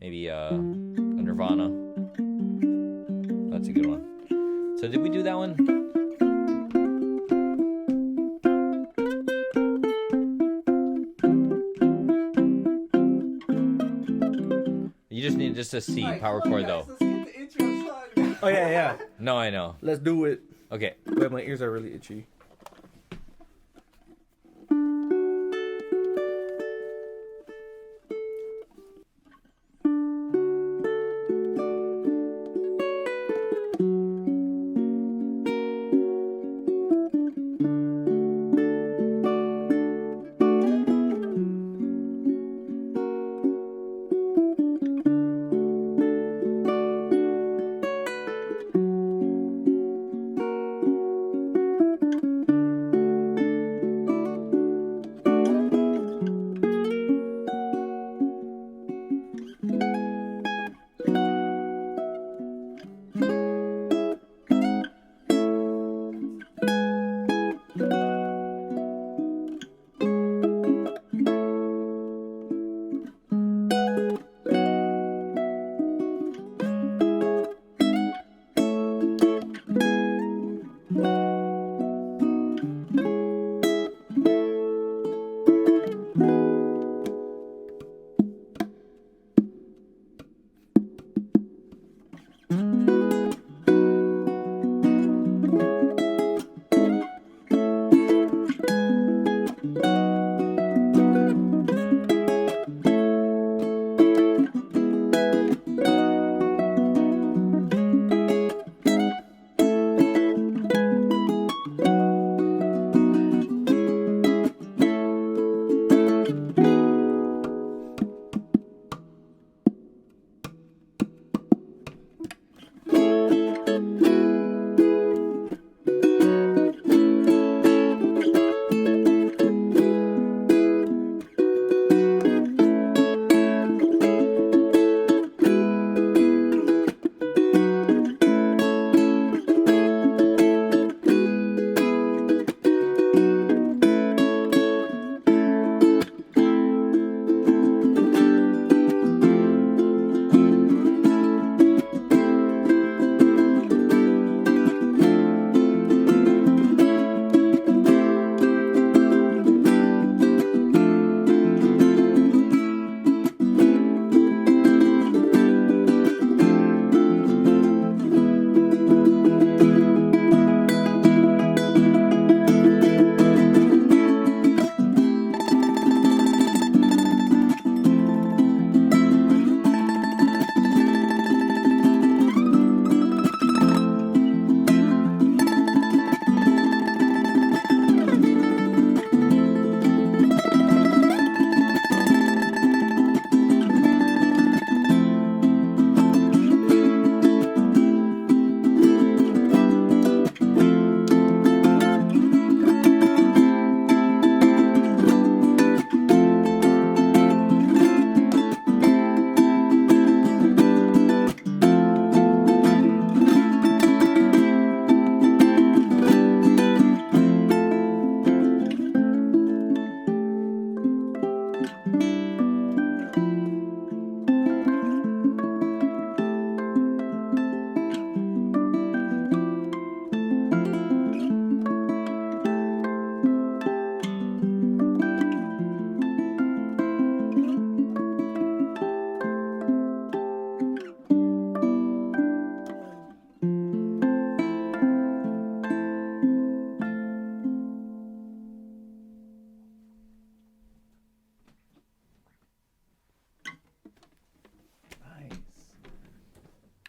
maybe a Nirvana. That's a good one. So did we do that one? You just need just a C power chord though. Let's get the intro song. Oh yeah. No, I know. Let's do it. Okay. Wait, my ears are really itchy.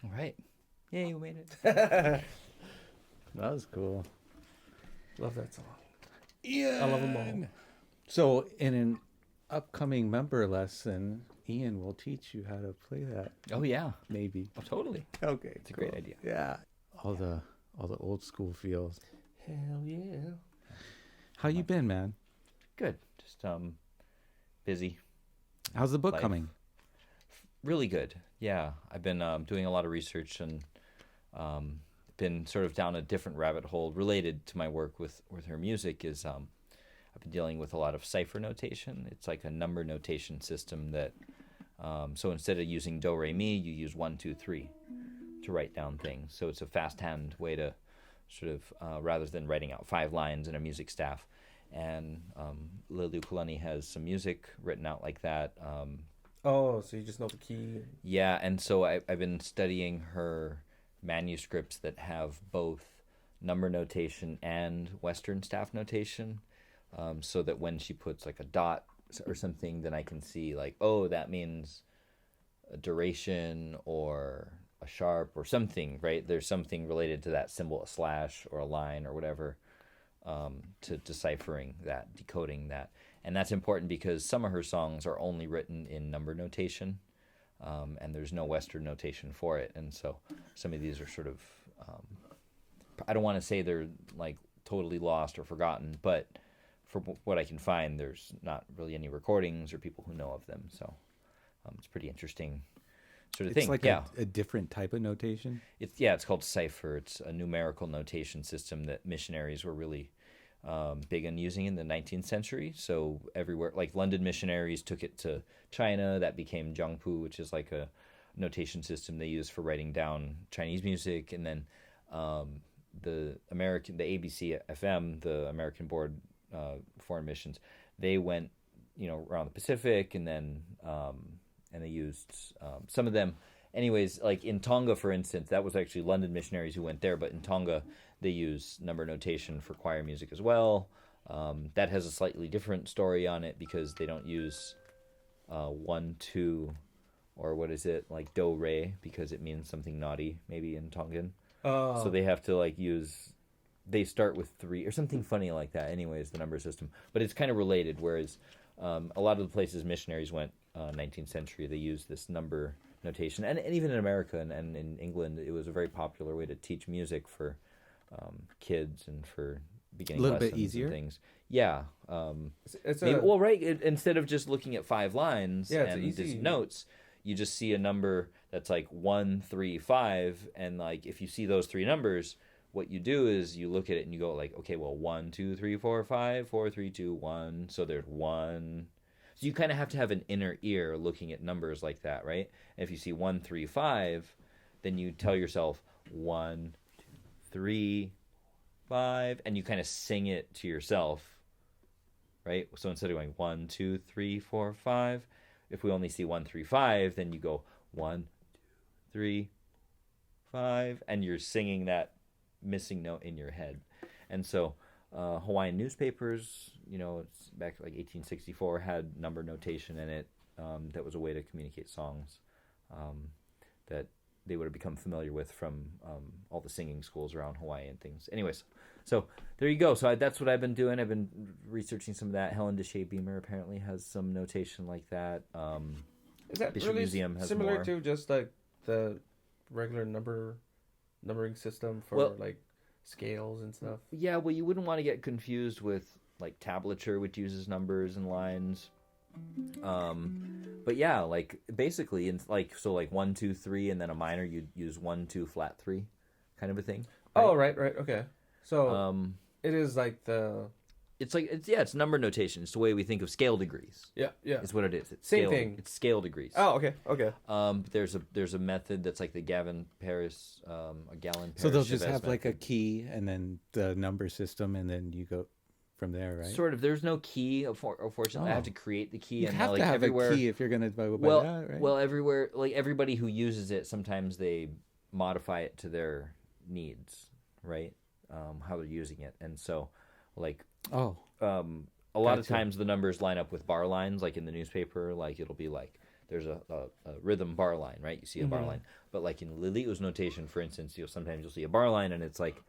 All right. Yay, we made it. That was cool. Love that song. Yeah. I love them all. So in an upcoming member lesson, Ian will teach you how to play that. Oh yeah. Maybe. Oh, totally. Okay. It's a great idea. Yeah. All the old school feels. Hell yeah. How you been, man? Good. Just busy. How's the book Life. coming? Really good. Yeah, I've been doing a lot of research and been sort of down a different rabbit hole related to my work with her music. Is I've been dealing with a lot of cipher notation. It's like a number notation system that So instead of using do, re, mi, you use 1, 2, 3 to write down things. So it's a fast hand way to sort of, rather than writing out 5 lines in a music staff. And Liliuokalani has some music written out like that. Oh, so you just know the key. Yeah, and so I've been studying her manuscripts that have both number notation and Western staff notation, so that when she puts like a dot or something, then I can see like, oh, that means a duration or a sharp or something, right? There's something related to that symbol, a slash or a line or whatever, to deciphering that, decoding that. And that's important because some of her songs are only written in number notation, and there's no Western notation for it. And so some of these are sort of, I don't want to say they're like totally lost or forgotten, but for what I can find, there's not really any recordings or people who know of them. So it's pretty interesting sort of thing. It's like yeah. a different type of notation. It's called cipher. It's a numerical notation system that missionaries were really big on using in the 19th century. So everywhere, like London missionaries took it to China. That became Jiangpu, which is like a notation system they use for writing down Chinese music. And then the ABC FM, the American Board Foreign Missions, they went, around the Pacific, and then and they used some of them. Anyways, like in Tonga, for instance, that was actually London missionaries who went there, but in Tonga, they use number notation for choir music as well. That has a slightly different story on it because they don't use 1, 2, or what is it, like do, re, because it means something naughty, maybe in Tongan. So they have to like they start with 3 or something funny like that. Anyways, the number system. But it's kind of related, whereas a lot of the places missionaries went 19th century, they used this number notation. And even in America and in England, it was a very popular way to teach music for kids and for beginning A little lessons bit easier. and things. Yeah. It's Maybe, well, right. Instead of just looking at 5 lines Yeah, it's and easy. just notes, you just see a number that's like 1, 3, 5, and like if you see those 3 numbers, what you do is you look at it and you go like, okay, well, 1, 2, 3, 4, 5, 4, 3, 2, 1. So there's 1. So you kind of have to have an inner ear looking at numbers like that, right? And if you see 1, 3, 5, then you tell yourself 1, 2, 3, 5, and you kind of sing it to yourself, right? So instead of going 1, 2, 3, 4, 5, if we only see 1, 3, 5, then you go 1, 2, 3, 5, and you're singing that missing note in your head. And so Hawaiian newspapers, it's back like 1864, had number notation in it. That was a way to communicate songs that they would have become familiar with from all the singing schools around Hawaii and things. Anyways, so there you go. So that's what I've been doing. I've been researching some of that. Helen Deshay Beamer apparently has some notation like that. Is that Bishop really Museum has similar more. to just like the regular numbering system for Well- like scales and stuff? Yeah, well, you wouldn't want to get confused with like tablature, which uses numbers and lines. But yeah, like basically, in like 1, 2, 3, and then a minor, you'd use 1, 2, flat 3, kind of a thing. Oh, right, okay. So It it is like the it's number notation. It's the way we think of scale degrees. yeah. Is what it is. It's Same scale, thing. It's scale degrees. Oh, okay. There's a method that's like the Gallon Paris. So they'll just have like a key and then the number system, and then you go from there, right? Sort of. There's no key. Unfortunately, I have to create the key. You and have like to have everywhere, a key if you're going to go by well, that, right? well, everywhere, like everybody who uses it, sometimes they modify it to their needs, right? How they're using it, and so, like, a lot of Gotcha. times the numbers line up with bar lines, like in the newspaper. Like it'll be like there's a rhythm bar line, right? You see a bar line, but like in Liliu's notation, for instance, sometimes you'll see a bar line, and it's like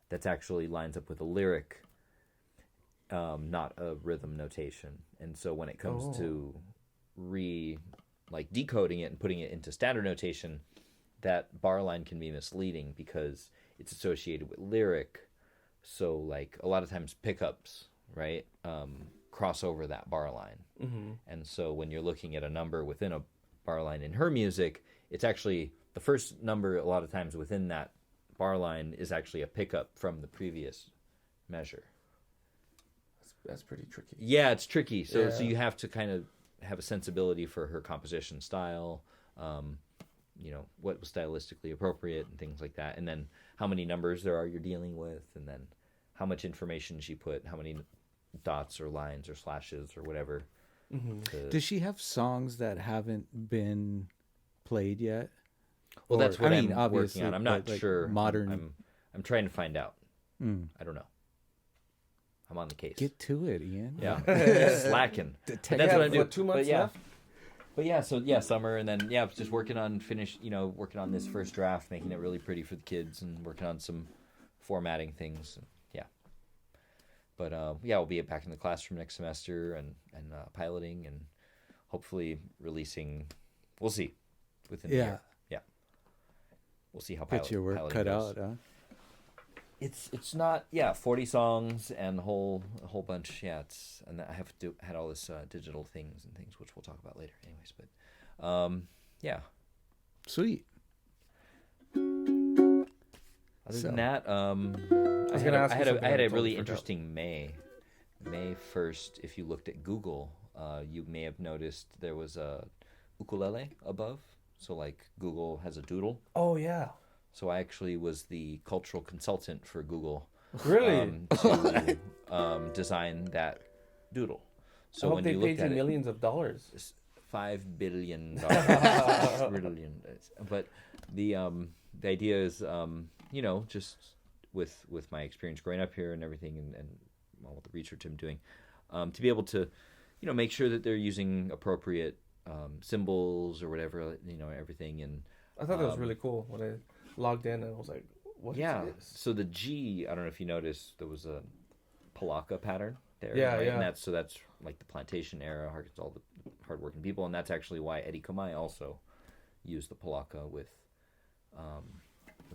that's actually lines up with a lyric. Not a rhythm notation. And so when it comes to decoding it and putting it into standard notation, that bar line can be misleading because it's associated with lyric. So like a lot of times pickups, right, cross over that bar line. Mm-hmm. And so when you're looking at a number within a bar line in her music, it's actually the first number a lot of times within that bar line is actually a pickup from the previous measure. That's pretty tricky. Yeah, it's tricky. So Yeah. you have to kind of have a sensibility for her composition style, what was stylistically appropriate and things like that, and then how many numbers there are you're dealing with, and then how much information she put, how many dots or lines or slashes or whatever. Mm-hmm. Does she have songs that haven't been played yet? Well, that's what I'm obviously, working on. I'm not like sure. Modern. I'm trying to find out. I don't know. I'm on the case. Get to it, Ian. Yeah, slacking. But that's what I do. 2 months left. But yeah, so yeah, summer, and then just working on working on this first draft, making it really pretty for the kids, and working on some formatting things. Yeah. But we'll be back in the classroom next semester and piloting and hopefully releasing. We'll see within the year. Yeah. We'll see how Get your work cut goes. out, huh? It's not 40 songs and a whole bunch. Yeah, and I have had all this digital things which we'll talk about later anyways, but yeah. Sweet. Other than that, I had a really interesting May 1st. If you looked at Google, you may have noticed there was a ukulele above. So like Google has a doodle. Oh yeah. So I actually was the cultural consultant for Google. Really? To design that doodle. So I hope when they you paid looked you at millions of dollars. $5 billion. Trillion. But the idea is, just with my experience growing up here and everything, and all the research I'm doing, to be able to, make sure that they're using appropriate symbols or whatever, everything. And I thought that was really cool when I logged in and I was like, what is this? So the G, I don't know if you noticed, there was a palaka pattern there. Yeah, right? yeah. And that's like the plantation era, all the hardworking people, and that's actually why Eddie Kamai also used the palaka with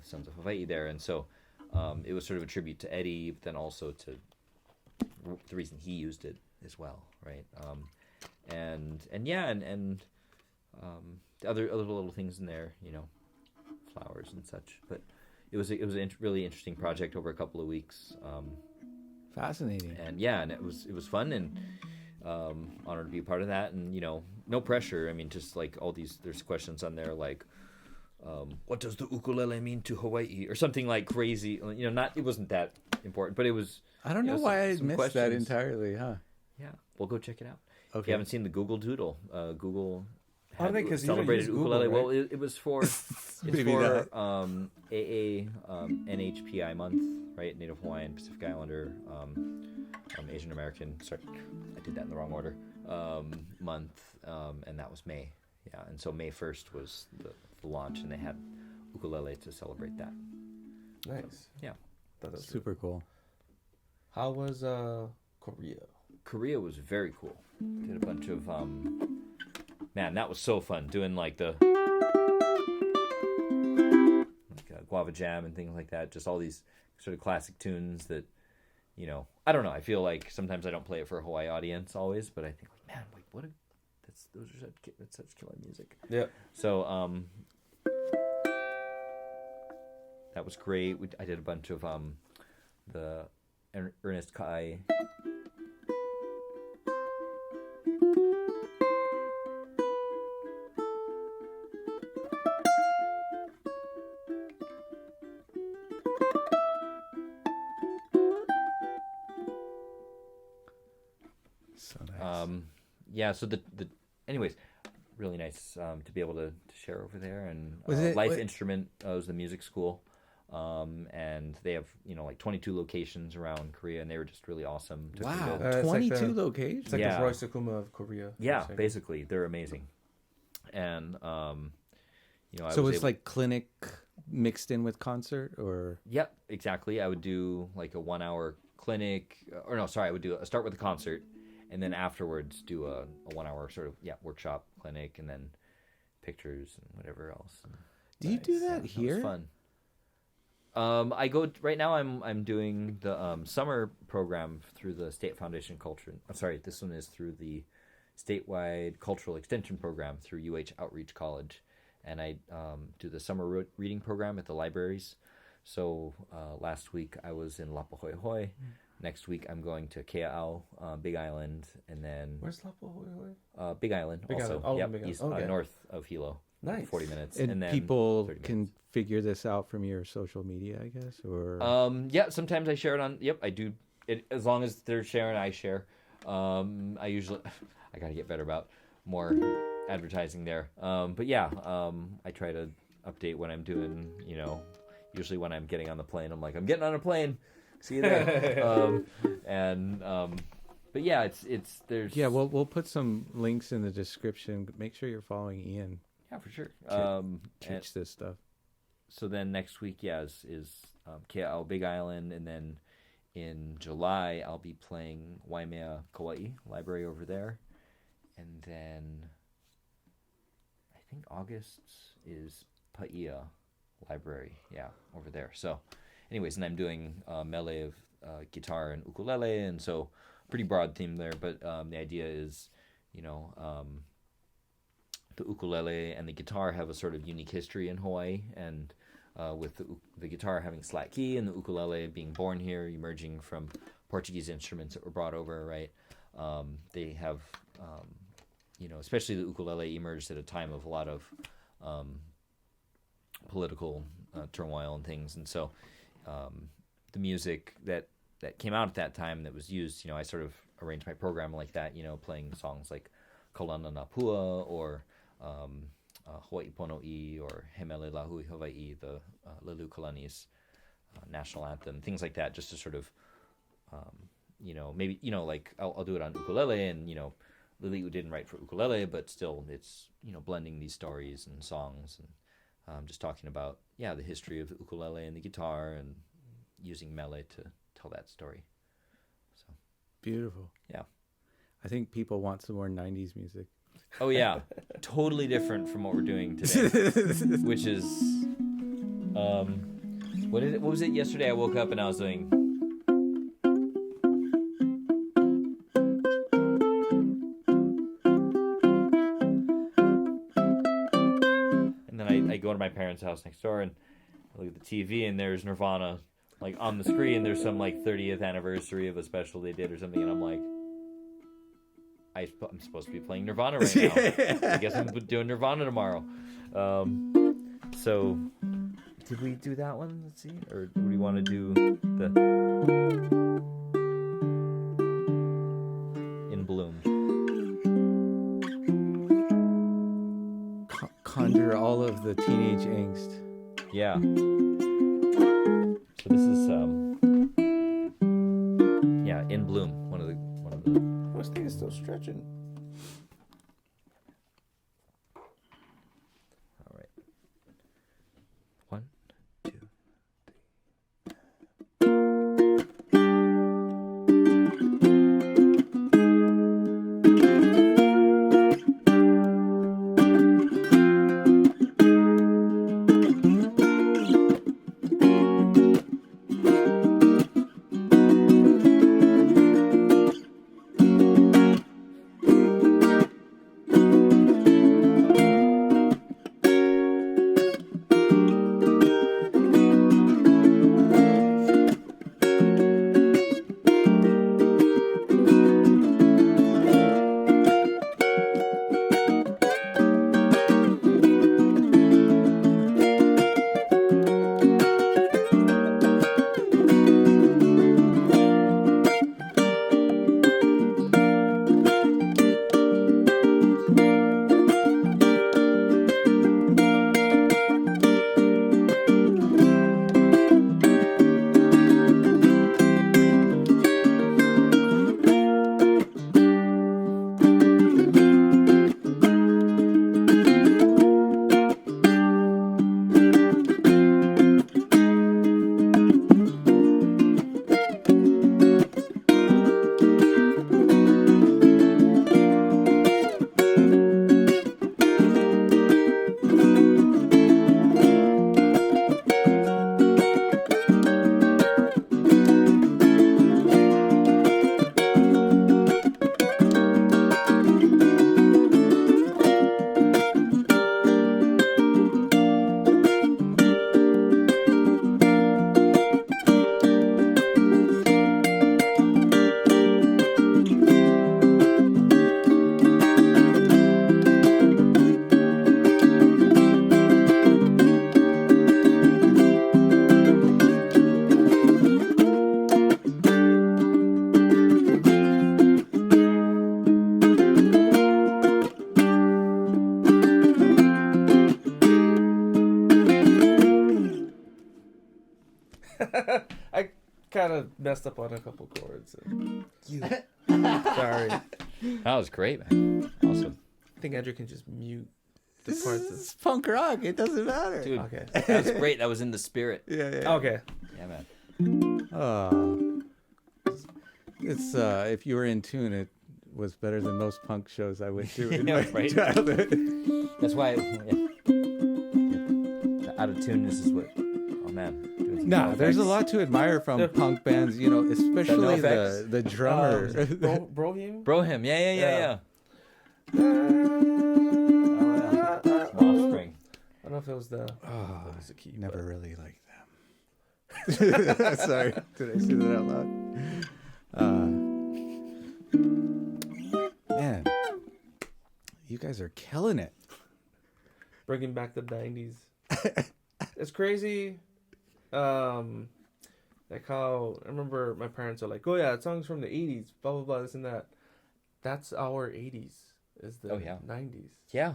Sons of Hawaii there. And so it was sort of a tribute to Eddie, but then also to the reason he used it as well, right? And other little things in there, flowers and such. But it was a really interesting project over a couple of weeks. Fascinating. And it was fun, and honored to be a part of that. And no pressure. I mean, just like all these, there's questions on there like, what does the ukulele mean to Hawaii, or something like crazy. It wasn't that important, but it was. I don't know why I missed questions. that entirely, huh? Yeah, well, go check it out. Okay. If you haven't seen the Google Doodle, Google How do they celebrated Google, ukulele. right? Well, it was for AA NHPI month, right? Native Hawaiian, Pacific Islander, Asian American. Sorry, I did that in the wrong order. Month, and that was May. Yeah, and so May 1st was the launch, and they had ukulele to celebrate that. Nice. Yeah, That was Super cool. How was Korea? Korea was very cool. Did a bunch of man, that was so fun doing like the guava jam and things like that. Just all these sort of classic tunes that, I don't know. I feel like sometimes I don't play it for a Hawaii audience always, but I think like, man, like that's such killer music. Yeah. So that was great. I did a bunch of the Ernest Kai. So nice. So the anyways, really nice to be able to share over there. And Was it- Life Instrument was the music school, and they have like 22 locations around Korea, and they were just really awesome. Took me Wow, to- It's like 22 the- locations. It's like Yeah. the Roy Sakuma of Korea. yeah, basically they're amazing. And I So was it's able- like clinic mixed in with concert, or Yep, exactly. I would do like a 1-hour clinic, or no, sorry, I would start with a concert, and then afterwards do a 1-hour sort of workshop clinic, and then pictures and whatever else. do you do Nice. that That here? was fun. I go right now. I'm doing the summer program through the State Foundation Culture. I'm sorry, this one is through the statewide cultural extension program through UH Outreach College, and I do the summer reading program at the libraries. So last week I was in Lapahoehoe, next week I'm going to Kea'au, Big Island, and then Where's Lapu? Big Island Big also. Island. Oh, yep, Big Island. east, Okay. north of Hilo. Nice. 40 minutes, And then people 30 can minutes. figure this out from your social media, I guess, or Yeah, sometimes I share it on. Yep, I do. It as long as they're sharing, I share. I usually, I got to get better about more advertising there. But yeah, I try to update when I'm doing. Usually when I'm getting on the plane, I'm like, I'm getting on a plane. See you there. But yeah, it's there's. yeah. We'll put some links in the description. Make sure you're following Ian. Yeah, for sure. Teach this stuff. So then next week, is Kea'au Big Island, and then in July I'll be playing Waimea Kauai Library over there, and then I think August is Paia Library, over there. So, anyways, and I'm doing melee of guitar and ukulele, and so pretty broad theme there. But the idea is, the ukulele and the guitar have a sort of unique history in Hawaii, and with the guitar having slack key and the ukulele being born here, emerging from Portuguese instruments that were brought over, right? They have, especially the ukulele emerged at a time of a lot of political turmoil and things, and so the music that came out at that time that was used, I sort of arranged my program like that, playing songs like Kalana Napua or Hawaii Pono'i or Hemele Lahui Hawaii, the Lelu Kalani's national anthem, things like that, just to sort of, maybe, like I'll do it on ukulele, and, Lili'u didn't write for ukulele, but still it's, blending these stories and songs and just talking about, the history of the ukulele and the guitar and using mele to tell that story. So Beautiful. Yeah. I think people want some more 90s music. Oh yeah, totally different from what we're doing today, which is, what was it? Yesterday I woke up and I was doing. And then I go to my parents' house next door and I look at the TV and there's Nirvana, like on the screen. There's some like 30th anniversary of a special they did or something, and I'm like, I'm supposed to be playing Nirvana right now. I guess I'm doing Nirvana tomorrow. So, did we do that one? Let's see. Or do we want to do the In Bloom? Conjure all of the teenage angst. Yeah. So this is In Bloom. One of the. This thing is still stretching. All right. 1, 2, 3. kind of messed up on a couple chords. Sorry. That was great, man. Awesome. I think Andrew can just mute the This parts. is punk rock. It doesn't matter. Dude, Okay. that was great. That was in the spirit. Yeah. Okay. Yeah, man. It's if you were in tune, it was better than most punk shows I went to in Yeah, my right. childhood. That's why. Out of tune. This is what. Oh man. Doing some Nah, there's a effects. lot to admire from punk bands. You know, especially effects? the drummer. Brohim? Brohim. Yeah. Yeah. Small string. I don't know if it was the. Oh, was the key, never but- really liked them. Sorry, did I say that out loud? Man, you guys are killing it. Bringing back the 90s. It's crazy. Like how I remember my parents are like, "Oh yeah, that song's from the 80s, blah blah blah, this and that." That's our 80s. Is the 90s. Yeah.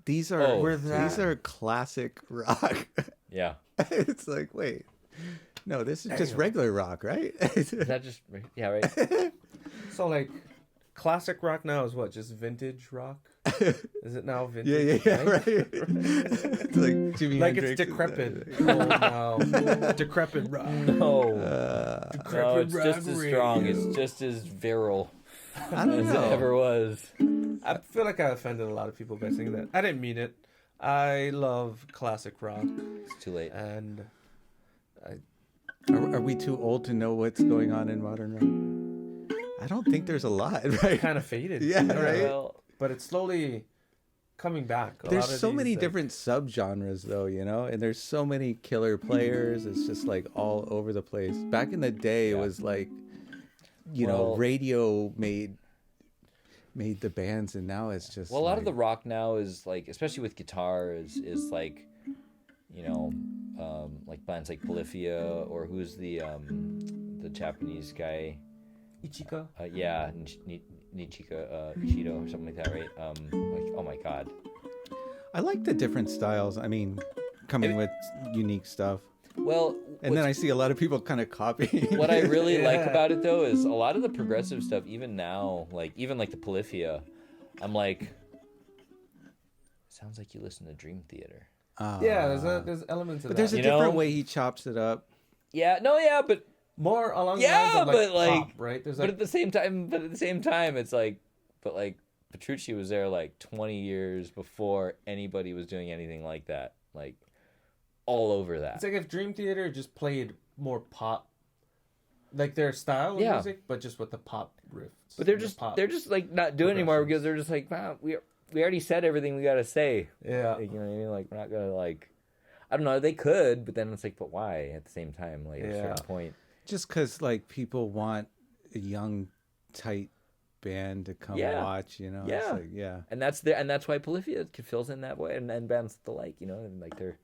These are these are classic rock. Yeah. It's like, wait, no, this is just regular rock, right? Is that just? Yeah. Right. So like, classic rock now is what? Just vintage rock? Is it now vintage? Yeah, right. It's like Jimi Like Hendrix. it's decrepit. Old now. Decrepit rock. No. Decrepit It's rock just as strong. radio. It's just as virile I don't as it know. ever was. I feel like I offended a lot of people by saying that. I didn't mean it. I love classic rock, It's too late. and Are we too old to know what's going on in modern rock? I don't think there's a lot, right? kind of faded. Yeah, right. Well, But it's slowly coming back. A There's lot of so these, many like- different subgenres, though, you know, and there's so many killer players. It's just like all over the place. Back in the day, it was like, you know, Well- radio made the bands, and now it's just well, a lot of like- the rock now is like, especially with guitar, is like, you know, like bands like Polyphia, or who's the Japanese guy? Ichika. Yeah, Nichika Ishido or something like that, right? Like, oh my god. I like the different styles. I mean, coming with unique stuff. Well, And then I see a lot of people kind of copying. what I really like Yeah. about it though is a lot of the progressive stuff, even now, like even like the Polyphia, I'm like, sounds like you listen to Dream Theater. Yeah, there's elements of But that. there's a You different know? way he chops it up. Yeah, no, yeah, but more along the Yeah, lines of like, but, like- pop, right? There's but like at the same time, it's like, but like Petrucci was there like 20 years before anybody was doing anything like that, like all over that. it's like if Dream Theater just played more pop, like their style of Yeah. music, but just with the pop riffs. But they're and the just pop. they're just like not doing it anymore progressions. because they're just like, wow, we already said everything we gotta say. Yeah. Like, you know what I mean? Like we're not gonna like, I don't know. They could, but then it's like, but why? At the same time, like at a Yeah. certain point. Just because, like, people want a young, tight band to come Yeah. watch, you know? Yeah. It's like, yeah. And that's why Polyphia fills in that way, and bands the like, you know, and like they're,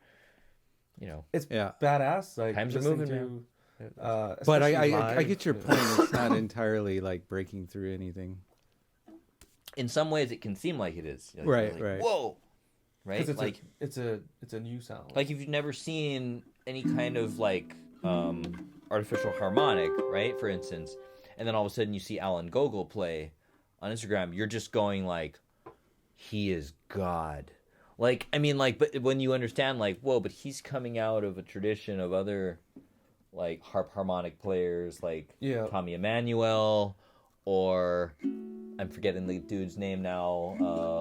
you know, It's Yeah. badass. Like Times are listening moving, to, But I especially I get your live. point. It's not entirely, like, breaking through anything. in some ways it can seem like it is. Like, Right, you're like, right. Whoa, right? 'Cause it's Like it's a new sound. like if you've never seen any kind of like artificial harmonic, right? For instance, and then all of a sudden you see Alan Gogol play on Instagram, you're just going like, he is God. Like, I mean, like, but when you understand, like, whoa, but he's coming out of a tradition of other, like, harmonic players, like Yeah. Tommy Emmanuel, or I'm forgetting the dude's name now,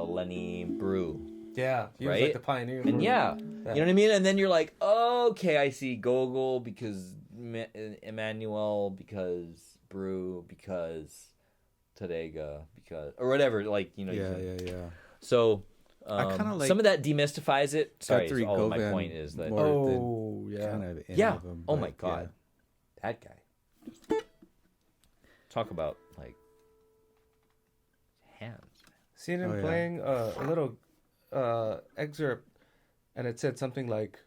Lenny Brew. Yeah, he was Right? like the pioneer. And for- yeah, you know what I mean? And then you're like, okay, I see Gogol because Emmanuel, because Brew, because Tadega, because, or whatever, like, you know. you Yeah, can- yeah. So, I kinda like some of that demystifies it. Sorry, Guthrie all my Govan point is that, more Oh yeah. Kind of in yeah, of him, oh but, my God, that guy. Talk about, like, hands. Seeing him Oh, yeah. playing a little excerpt, and it said something like,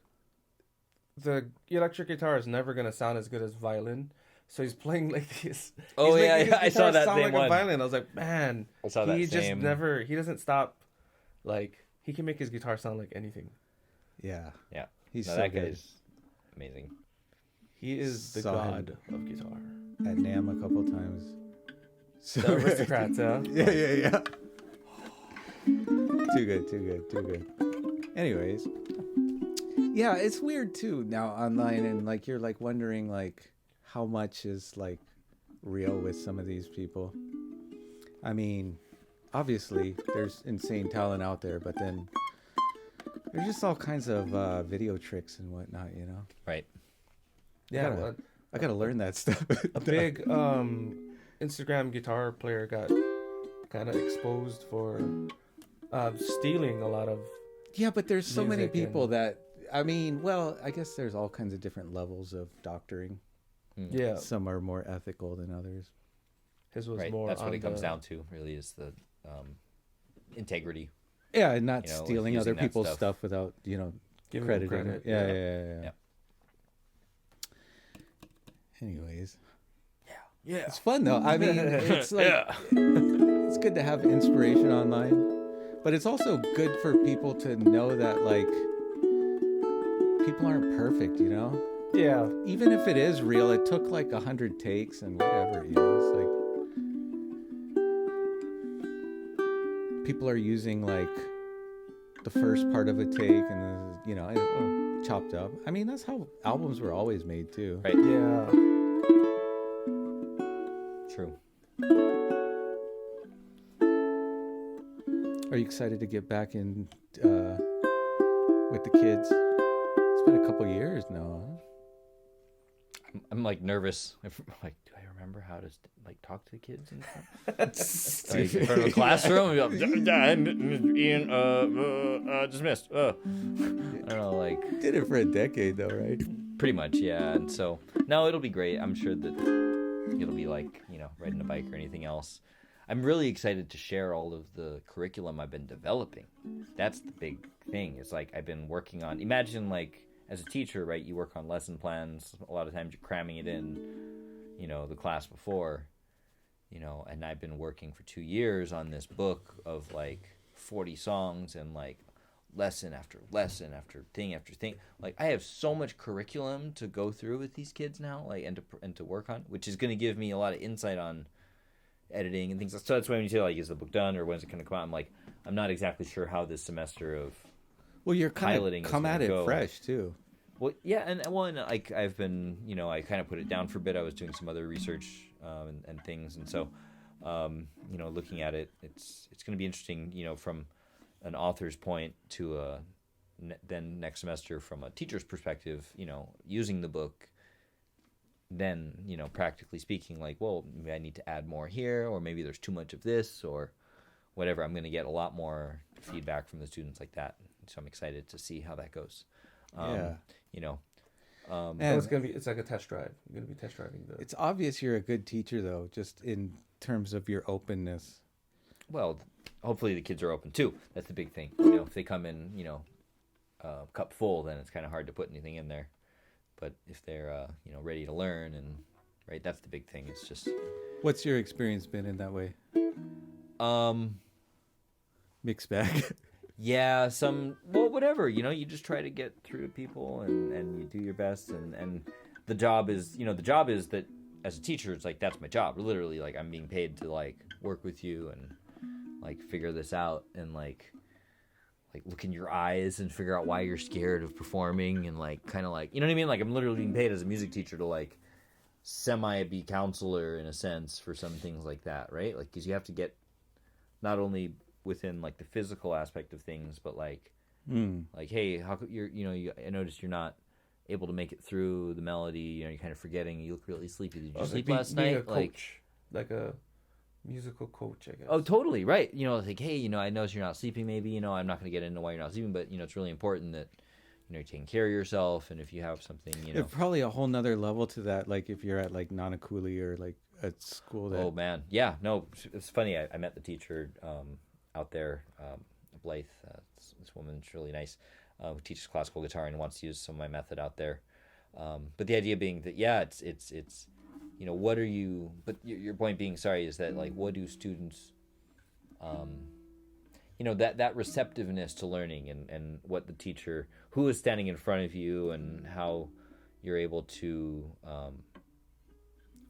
"The electric guitar is never gonna sound as good as violin." So he's playing like this. Oh, he's yeah, making his yeah, I saw guitar that sound same like one. a violin. I was like, man, I saw that he just same- never. He doesn't stop. Like he can make his guitar sound like anything. Yeah. Yeah. He's No, so that good. guy's amazing. He is the Saw god of guitar. at NAMM a couple times. So The aristocrats, huh? yeah. Too good. Anyways, yeah, it's weird too now online, and like you're like wondering like how much is like real with some of these people. I mean, obviously there's insane talent out there, but then there's just all kinds of video tricks and whatnot, you know. Right. Yeah, I gotta learn that stuff. a big Instagram guitar player got kind of exposed for stealing a lot of. Yeah, but there's so many music people and- that, I mean, well, I guess there's all kinds of different levels of doctoring. Yeah, Some are more ethical than others. his was Right. more. That's what on it comes the- down to. Really, is the integrity. Yeah, and not You know, like stealing other using that people's stuff. stuff without, you know, Giving them crediting. credit, Yeah, yeah. yeah. Yeah. Anyways, Yeah. it's fun though. I mean, it's like it's good to have inspiration online, but it's also good for people to know that like people aren't perfect, you know. Yeah, Even if it is real, it took like 100 takes and whatever, you know. It's like people are using like the first part of a take and the, you know, chopped up. I mean, that's how albums were always made too. Right. yeah. True. Are you excited to get back in with the kids? It's been a couple years now. Huh? I'm like nervous. Like, do I remember how to like talk to the kids in front, like, in front of a classroom? Ian, dismissed. I don't know, like Did it for a decade though, right? pretty much, yeah. And so no, it'll be great. I'm sure that it'll be like, you know, riding a bike or anything else. I'm really excited to share all of the curriculum I've been developing. That's the big thing. It's like I've been working on. Imagine like as a teacher, right? You work on lesson plans. A lot of times you're cramming it in, you know, the class before, you know. And I've been working for 2 years on this book of like 40 songs and like lesson after thing after thing. Like I have so much curriculum to go through with these kids now, like and to work on, which is going to give me a lot of insight on editing and things. So that's why when you say like, is the book done or when's it going to come out? I'm like, I'm not exactly sure how this semester of Well, you're kind piloting of is come gonna at it go. fresh too. Well, yeah, and like I've been, you know, I kind of put it down for a bit. I was doing some other research and things, and so, you know, looking at it, it's going to be interesting, you know, from an author's point to then next semester from a teacher's perspective, you know, using the book. Then, you know, practically speaking, like, well, maybe I need to add more here, or maybe there's too much of this, or whatever. I'm going to get a lot more feedback from the students like that, so I'm excited to see how that goes. Yeah. You know, So And it's like a test drive. You're gonna be test driving the. it's obvious you're a good teacher though, just in terms of your openness. well, hopefully the kids are open too. That's the big thing. You know, if they come in, you know, cup full, then it's kind of hard to put anything in there. But if they're, you know, ready to learn and right, that's the big thing. It's just, What's your experience been in that way? Mixed bag. yeah, well, whatever, you know, you just try to get through to people and you do your best. And the job is, you know, that as a teacher, it's like, that's my job. Literally, like, I'm being paid to like work with you and like figure this out and like look in your eyes and figure out why you're scared of performing and like kind of like, you know what I mean? Like I'm literally being paid as a music teacher to like be counselor in a sense for some things like that, right? Like, because you have to get not only within like the physical aspect of things, but like like, hey, how could I noticed you're not able to make it through the melody, you know, you're kind of forgetting, you look really sleepy. Did you sleep last being night? a coach, like a musical coach, I guess. Oh, totally, right. You know, it's like, hey, you know, I notice you're not sleeping maybe, you know, I'm not going to get into why you're not sleeping, but, you know, it's really important that, you know, you're taking care of yourself, and if you have something, you know. There's probably a whole nother level to that, like if you're at like Nanakuli or like at school that Oh, man. Yeah, no, it's funny. I met the teacher out there, Blythe, this woman's really nice, who teaches classical guitar and wants to use some of my method out there. But the idea being that, yeah, it's you know, what are you, but your point being, sorry, is that like, what do students, you know, that receptiveness to learning and what the teacher, who is standing in front of you and how, you're able to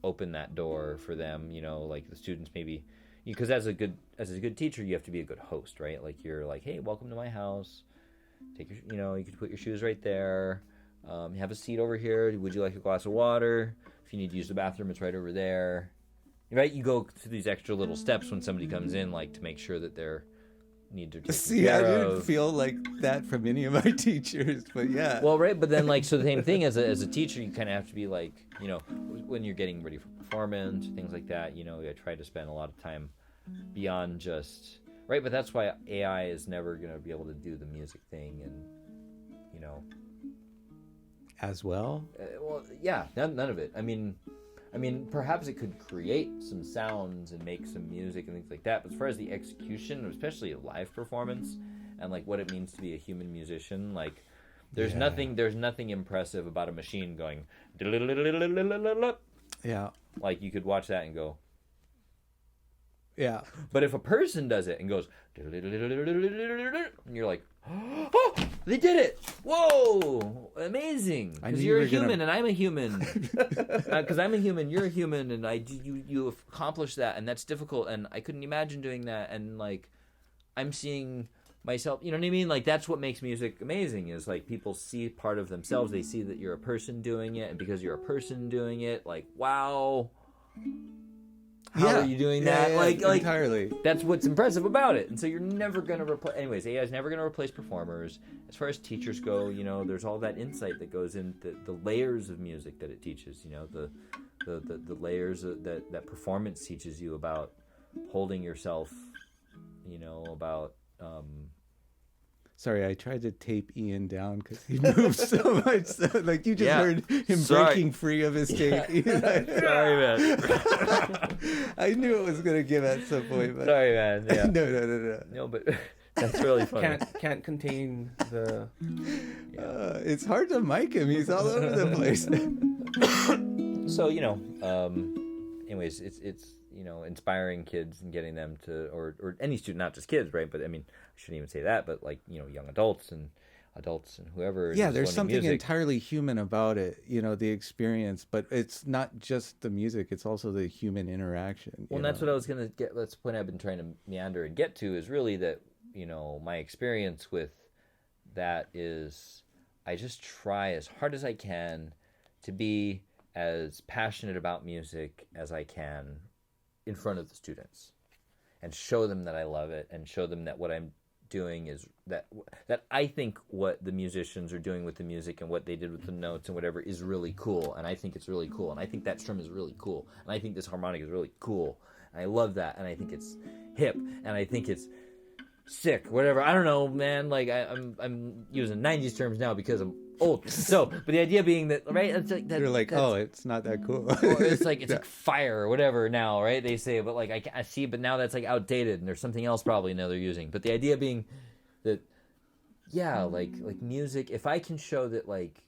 open that door for them, like the students maybe, because as a good teacher, you have to be a good host, right? Like you're like, hey, welcome to my house. Take your, you can put your shoes right there. Have a seat over here. Would you like a glass of water? If you need to use the bathroom, it's right over there. Right? You go through these extra little steps when somebody comes in, like to make sure that they're need to take See, care I didn't of. feel like that from any of my teachers, but yeah. Well, right, but then like so the same thing as a teacher, you kind of have to be like, when you're getting ready for performance, things like that. I try to spend a lot of time beyond just right, but that's why AI is never going to be able to do the music thing, and As well? well, yeah, none of it. I mean, perhaps it could create some sounds and make some music and things like that. But as far as the execution, especially a live performance, and like what it means to be a human musician, like there's nothing impressive about a machine going. Yeah. Like you could watch that and go. Yeah. But if a person does it and goes, and you're like, oh, they did it! Whoa, amazing! Because you're a human and I'm a human. Because I'm a human, you're a human, and you accomplished that, and that's difficult, and I couldn't imagine doing that, and like, I'm seeing myself. You know what I mean? Like that's what makes music amazing. Is like people see part of themselves. They see that you're a person doing it, and because you're a person doing it, like wow. How are you doing that? Yeah, like entirely. That's what's impressive about it. And so you're never going to replace... Anyways, AI is never going to replace performers. As far as teachers go, there's all that insight that goes in, the layers of music that it teaches, the layers that performance teaches you about holding yourself, about... Sorry, I tried to tape Ian down because he moved so much. So, like you just heard him Sorry. breaking free of his tape. Sorry, man. I knew it was gonna give at some point. But... Sorry, man. Yeah. No. No, but that's really funny. Can't contain the. It's hard to mic him. He's all over the place. So, anyways, it's inspiring kids and getting them to, or any student, not just kids, right? But I mean, I shouldn't even say that, but like, young adults and whoever. Yeah, is there's learning something music. entirely human about it, the experience, but it's not just the music, it's also the human interaction. Well, and that's what I was going to get. That's the point I've been trying to meander and get to, is really that, my experience with that is I just try as hard as I can to be as passionate about music as I can in front of the students, and show them that I love it, and show them that what I'm doing is that I think what the musicians are doing with the music and what they did with the notes and whatever is really cool, and I think it's really cool, and I think that strum is really cool, and I think this harmonic is really cool, and I love that, and I think it's hip, and I think it's sick, whatever. I don't know, man. Like I'm using 90's terms now because I'm old. So, but the idea being that, right? It's like that. You're like, oh, it's not that cool. Or it's like fire or whatever now, right? They say, but like I see, but now that's like outdated, and there's something else probably now they're using. But the idea being that, yeah, like music. If I can show that, like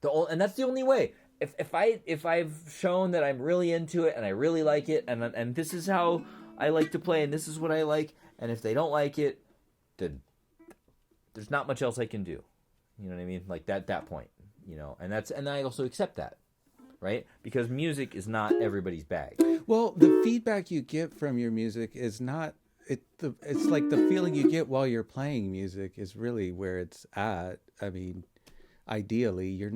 and that's the only way. If I've shown that I'm really into it and I really like it, and this is how I like to play, and this is what I like, and if they don't like it, then there's not much else I can do. You know what I mean? Like that point, and I also accept that, right? Because music is not everybody's bag. Well, the feedback you get from your music is not it's like the feeling you get while you're playing music is really where it's at. I mean, ideally, you're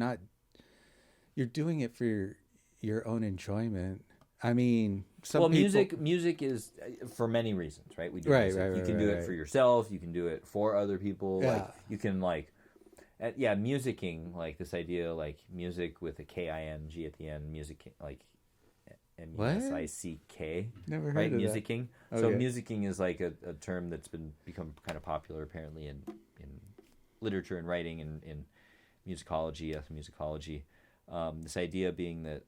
doing it for your own enjoyment. I mean, music is for many reasons, right? We do right, music. right, You can right, do right. it for yourself. You can do it for other people. Yeah. Like you can musicking, like this idea, like music with a K-I-N-G at the end, music, like M-U-S-I-C-K. Never heard right? of Musicking. that. So Okay. musicking is like a term that's become kind of popular apparently in literature and writing and in musicology, ethnomusicology. This idea being that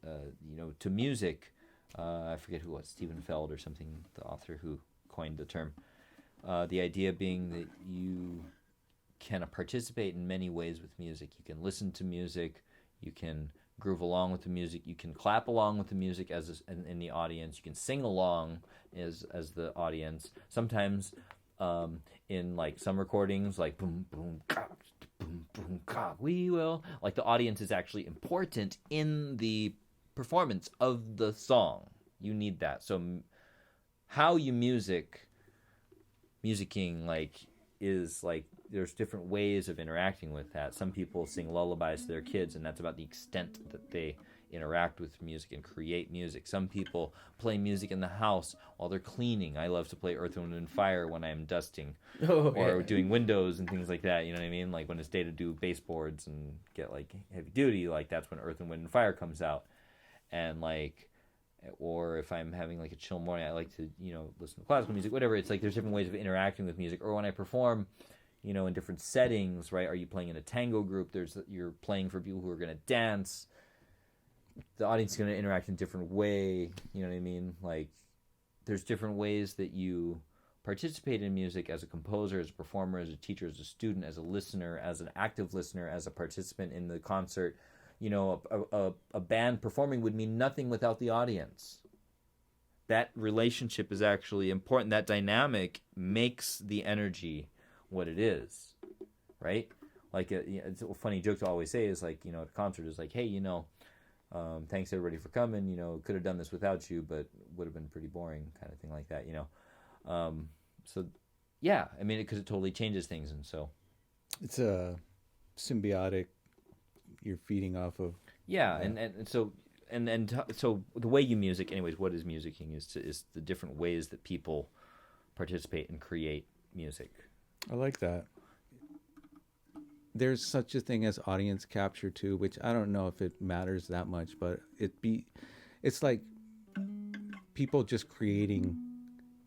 to music. I forget who it was, Stephen Feld or something, the author who coined the term. The idea being that you can participate in many ways with music. You can listen to music, you can groove along with the music, you can clap along with the music in the audience, you can sing along as the audience. Sometimes in like some recordings, like boom boom boom boom, God, we will. Like the audience is actually important in the performance of the song. You need that. So how you musicking like is like there's different ways of interacting with that. Some people sing lullabies to their kids, and that's about the extent that they interact with music and create music. Some people play music in the house while they're cleaning. I love to play Earth, Wind, and Fire when I'm dusting or doing windows and things like that. You know what I mean? Like when it's day to do baseboards and get like heavy duty, like that's when Earth, and Wind, and Fire comes out. And like, or if I'm having like a chill morning, I like to, listen to classical music, whatever. It's like there's different ways of interacting with music. Or when I perform, in different settings, right? Are you playing in a tango group? You're playing for people who are going to dance. The audience is going to interact in a different way. You know what I mean? Like, there's different ways that you participate in music as a composer, as a performer, as a teacher, as a student, as a listener, as an active listener, as a participant in the concert. A band performing would mean nothing without the audience. That relationship is actually important. That dynamic makes the energy what it is, right? Like, it's a funny joke to always say is like, at a concert is like, hey, thanks everybody for coming. Could have done this without you, but would have been pretty boring, kind of thing like that. So yeah, I mean, because it totally changes things, and so it's a symbiotic. You're feeding off of. Yeah. And so the way you music, anyways, what is musicking is the different ways that people participate and create music. I like that. There's such a thing as audience capture too, which I don't know if it matters that much, but it's like people just creating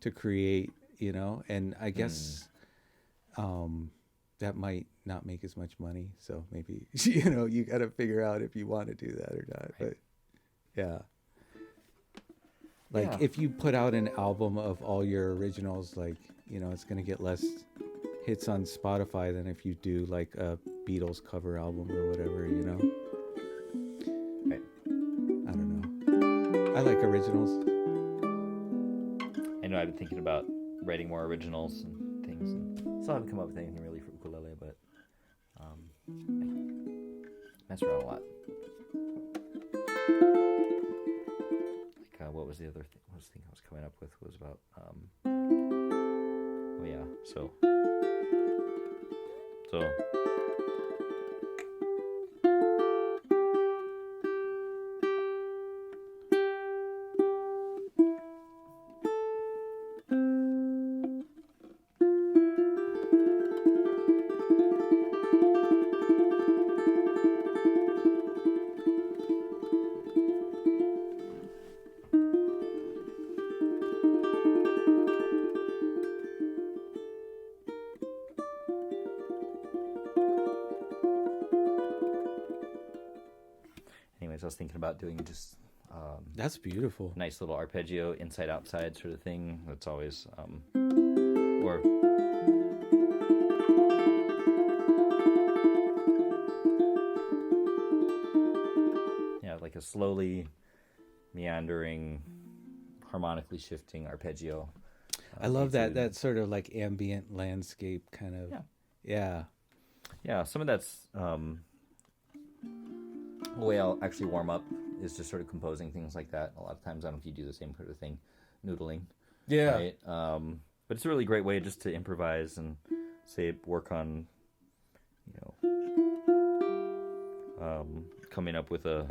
to create, and I guess that might not make as much money. So maybe, you got to figure out if you want to do that or not. Right. But yeah. Like if you put out an album of all your originals, like, it's going to get less hits on Spotify than if you do like a Beatles cover album or whatever, Right. I don't know. I like originals. I know I've been thinking about writing more originals and things, and still haven't come up with anything really for ukulele, but I mess around a lot. Like, what was the other thing? What was the thing I was coming up with was about, so I was thinking about doing just that's beautiful. Nice little arpeggio inside outside sort of thing. That's always or like a slowly meandering, harmonically shifting arpeggio. I love that sort of like ambient landscape kind of. Yeah. Some of that's the way I'll actually warm up is just sort of composing things like that. A lot of times I don't know if you do the same sort of thing, noodling. Yeah. Right? But it's a really great way just to improvise and say work on, coming up with a,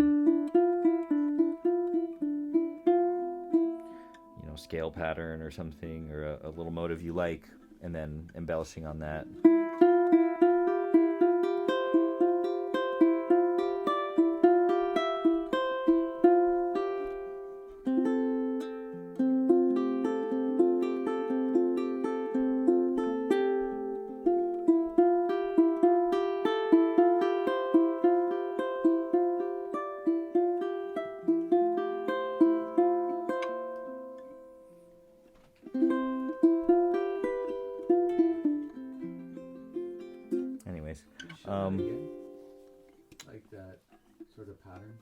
scale pattern or something, or a little motive you like, and then embellishing on that. Like that sort of pattern.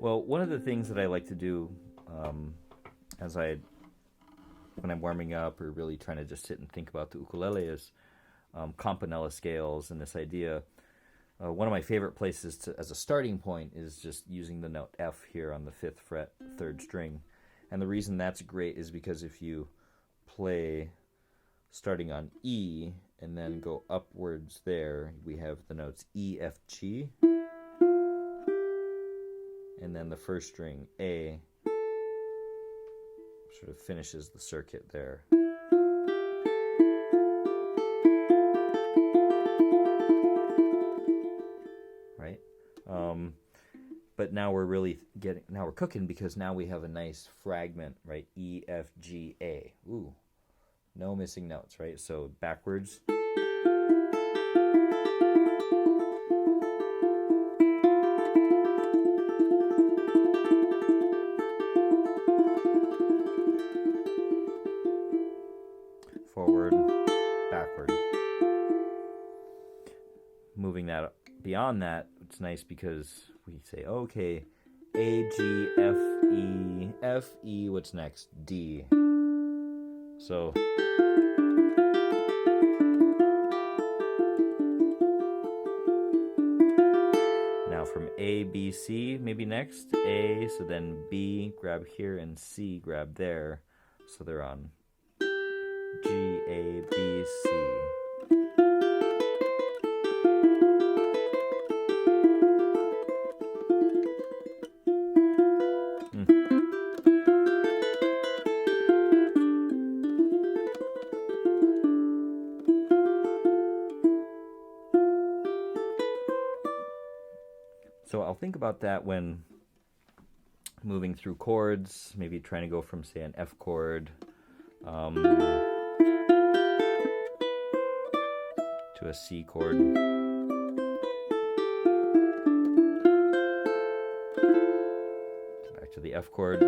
Well, one of the things that I like to do as I when I'm warming up or really trying to just sit and think about the ukulele is campanella scales and this idea. One of my favorite places as a starting point is just using the note F here on the 5th fret, 3rd string. And the reason that's great is because if you play starting on E and then go upwards there, we have the notes E, F, G, and then the 1st string A sort of finishes the circuit there. Right? But now we're really now we're cooking, because now we have a nice fragment, right? E, F, G, A. Ooh, no missing notes, right? So backwards. Forward, backward. Moving that beyond that, it's nice because we say, okay, A, G, F, E, F, E, what's next? D. So now from A, B, C, maybe next, A, so then B, grab here, and C, grab there. So they're on G, A, B, C. So I'll think about that when moving through chords, maybe trying to go from, say, an F chord to a C chord. Back to the F chord.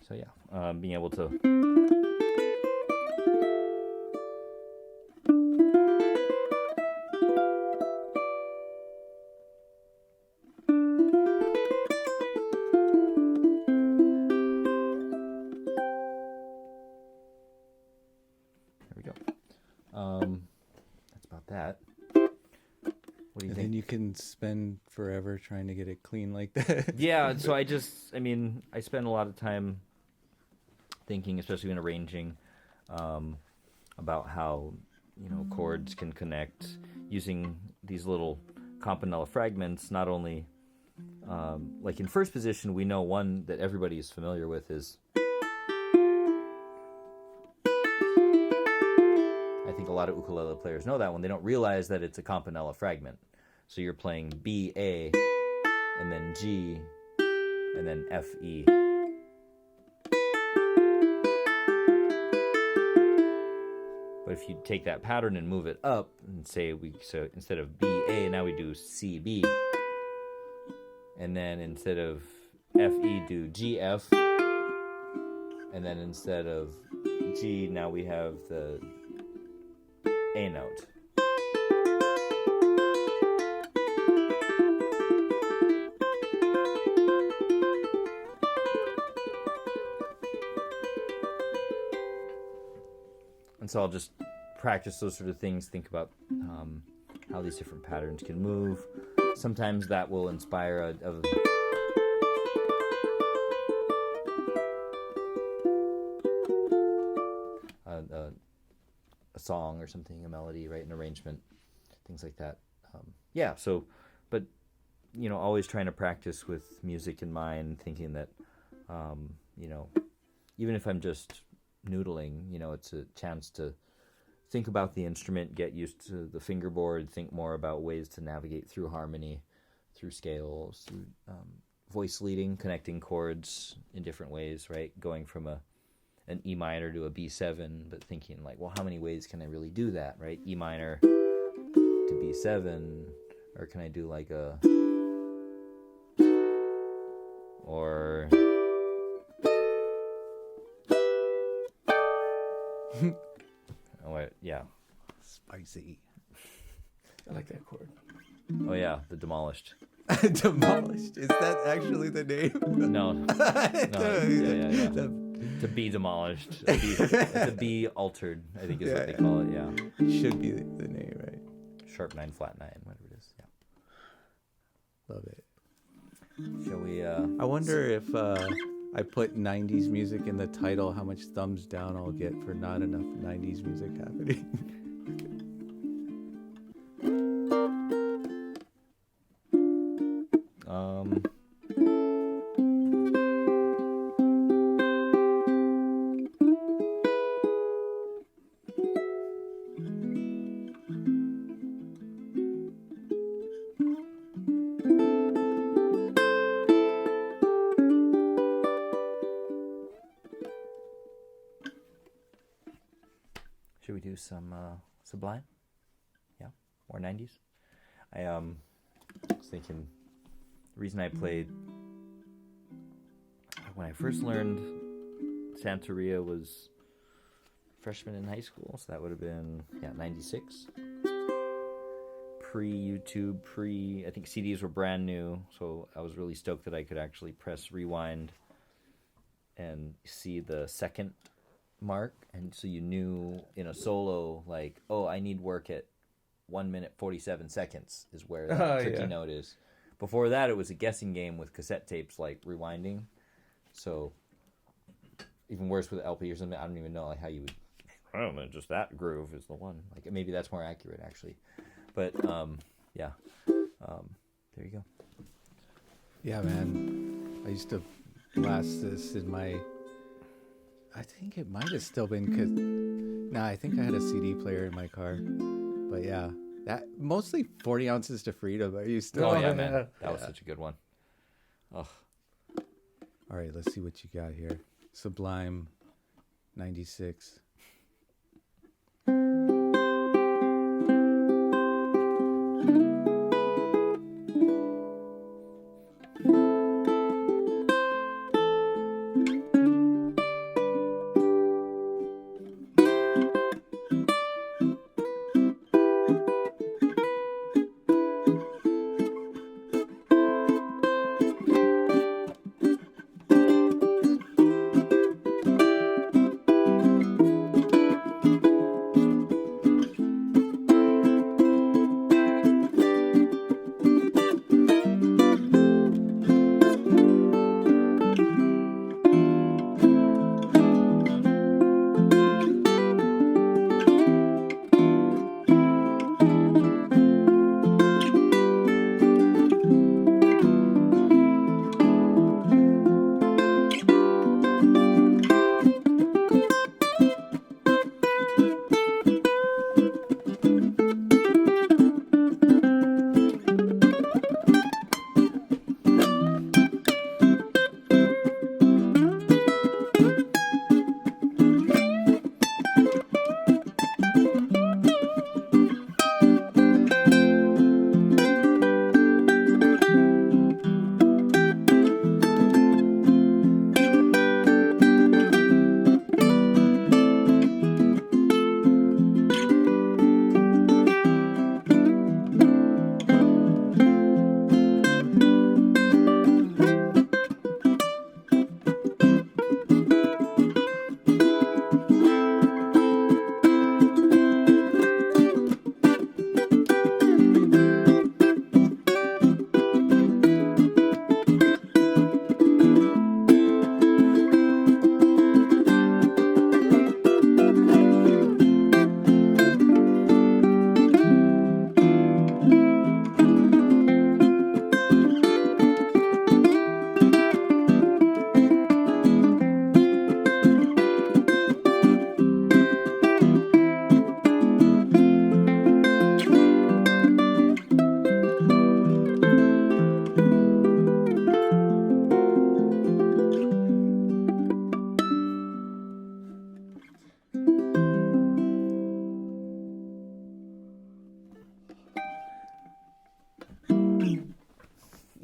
So yeah, being able to there we go. That's about that. What do you And think? then you can spend forever trying to get it clean like that. Yeah, so I spend a lot of time thinking, especially when arranging, about how, chords can connect using these little campanella fragments. Not only, like in first position, we know one that everybody is familiar with is, I think a lot of ukulele players know that one. They don't realize that it's a campanella fragment. So you're playing B, A, and then G, and then F, E. But if you take that pattern and move it up and say so instead of B, A, now we do C, B. And then instead of F, E, do G, F. And then instead of G, now we have the A note. And so I'll just practice those sort of things, think about how these different patterns can move. Sometimes that will inspire a song or something, a melody, right, an arrangement, things like that. But always trying to practice with music in mind, thinking that, even if I'm just noodling, it's a chance to think about the instrument, get used to the fingerboard, think more about ways to navigate through harmony, through scales, through voice leading, connecting chords in different ways, right? Going from a an E minor to a B7, but thinking like, well, how many ways can I really do that, right? E minor to B7, or can I do like a, or oh yeah, Spicy. I like that chord. oh yeah, the demolished. Demolished. Is that actually the name? No, yeah. The- To be demolished, to be altered, I think is what they call it. Yeah, should be the name, right? sharp 9, flat 9, whatever it is. Yeah. Love it. Shall we? I wonder if I put 90s music in the title, how much thumbs down I'll get for not enough 90s music happening. Should we do some Sublime? Yeah, or 90s. I was thinking the reason I played when I first learned Santeria was freshman in high school, so that would have been 96. Pre-YouTube, I think CDs were brand new, so I was really stoked that I could actually press rewind and see the second mark, and so you knew in a solo like, oh, I need work at 1 minute 47 seconds is where that tricky note is. Before that, it was a guessing game with cassette tapes, like rewinding. So even worse with LP or something. I don't even know like how you would. I don't know, just that groove is the one. Like maybe that's more accurate actually. But there you go. Yeah, man. I used to blast this in my. I think it might have still been I think I had a CD player in my car. But yeah, that mostly 40 ounces to freedom. I used to. Oh yeah, man, that was such a good one. Oh, all right, let's see what you got here. Sublime, 96.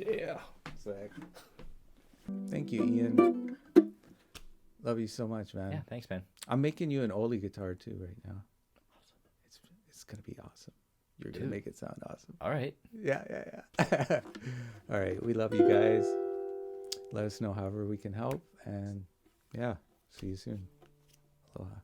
Yeah. Sick. Thank you, Ian. Love you so much, man. Yeah, thanks, man. I'm making you an Oli guitar too right now. It's gonna be awesome. You're gonna Dude. make it sound awesome. All right. Yeah. All right, we love you guys. Let us know however we can help, and yeah, see you soon. Aloha.